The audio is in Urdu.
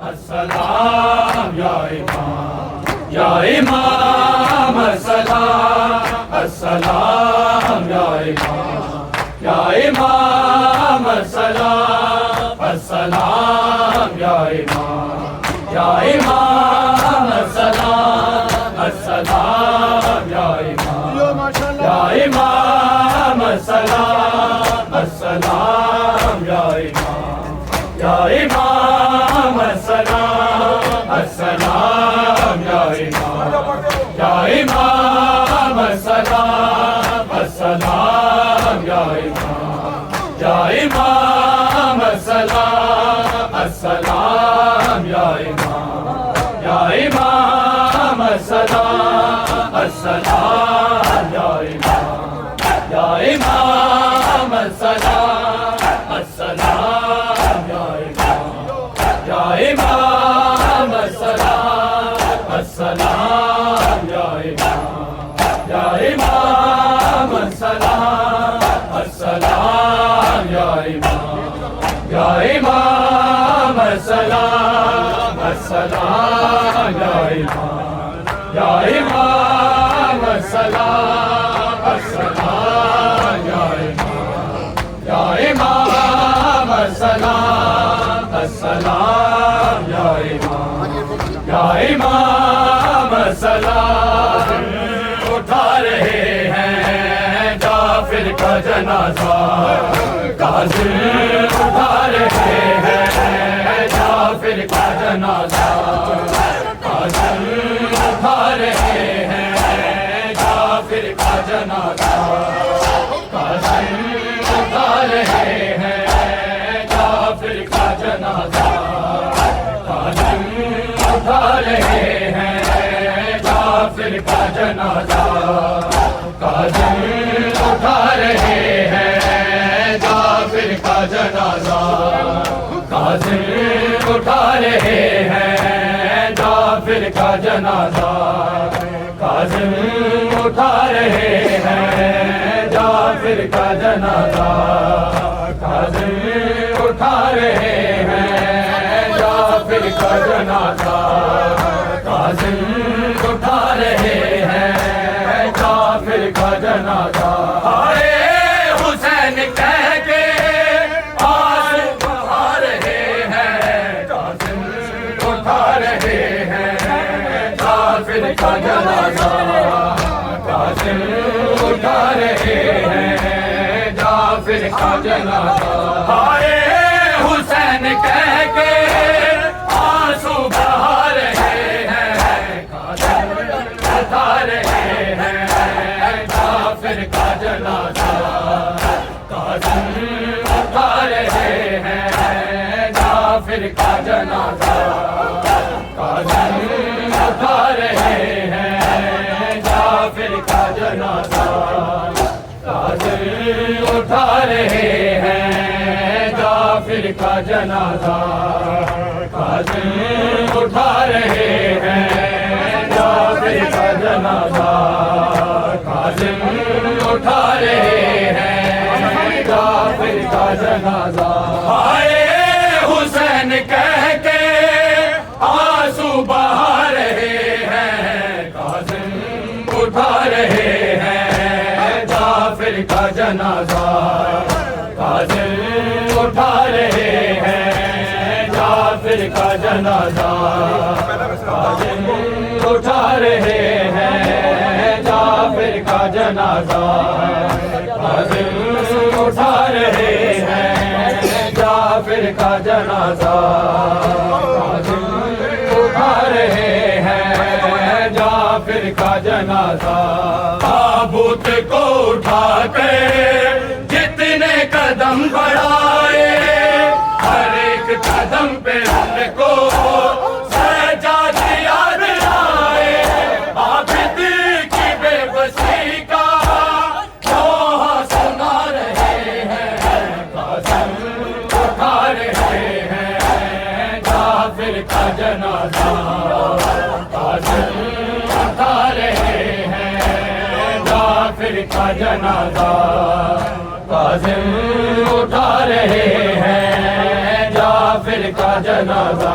السلام یا امام یا امام السلام السلام یا امام یا امام السلام السلام یا امام یا امام السلام السلام یا امام یا امام السلام السلام یا امام یا امام السلام السلام یا امام یا امام السلام السلام یا امام یا امام السلام السلام یا امام یا امام السلام السلام یا امام یا امام السلام السلام یا امام یا امام السلام السلام یا امام یا امام السلام السلام یا امام یا امام السلام السلام یا امام یا امام السلام السلام یا امام یا امام السلام السلام یا امام یا امام السلام اٹھا رہے ہیں جعفر کا جنازہ قاضی اٹھا رہے ہیں جعفر کا جنازہ قاضی اٹھا رہے ہیں جعفر کا جنازہ قاضی اٹھا رہے ہیں جعفر کا جنازہ قاضی اٹھا رہے ہیں جعفر کا جنازہ قاضی اٹھا رہے ہیں جعفر کا جنازہ قاضی اٹھا رہے ہیں جعفر کا جنازہ قاضی اٹھا رہے ہیں جعفر کا جنازہ قاضی اٹھا رہے ہیں جعفر کا جنازہ قاضی اٹھا رہے ہیں جعفر کا جنازہ ہائے حسین کہہ کے آنسو بہا رہے ہیں قاضی اٹھا رہے ہیں جعفر کا جنازہ قاضی اٹھا رہے ہیں جعفر کا جنازہ ہائے حسین کہہ کے آنسو بہا رہے ہیں قاضی اٹھا رہے ہیں جعفر کا جنازہ قاضی اٹھا رہے ہیں جعفر کا جنازہ قاضی اٹھا رہے ہیں جعفر کا جنازہ قاضی اٹھا رہے ہیں جعفر کا جنازہ قاضی اٹھا رہے ہیں جعفر کا جنازہ قاضی اٹھا رہے ہیں جعفر کا جنازہ ہائے حسین کہہ کے آنسو بہا رہے ہیں قاضی اٹھا رہے ہیں جعفر کا جنازہ قاضی اٹھا رہے ہیں جعفر کا جنازہ قاضی اٹھا رہے ہیں جعفر کا جنازہ قاضی اٹھا رہے ہیں جعفر کا جنازہ قاضی اٹھا رہے ہیں جعفر کا جنازہ تابوت کو اٹھا کے جتنے قدم بڑھائے ہر ایک قدم پہ ان کو سجاد یاد آئے عابد کی بے بسی کا دوہا سنا رہے ہیں قاضی اٹھا رہے ہیں جعفر کا جنازہ قاضی اٹھا رہے ہیں جعفر کا جنازہ قاضی اٹھا رہے ہیں جعفر کا جنازہ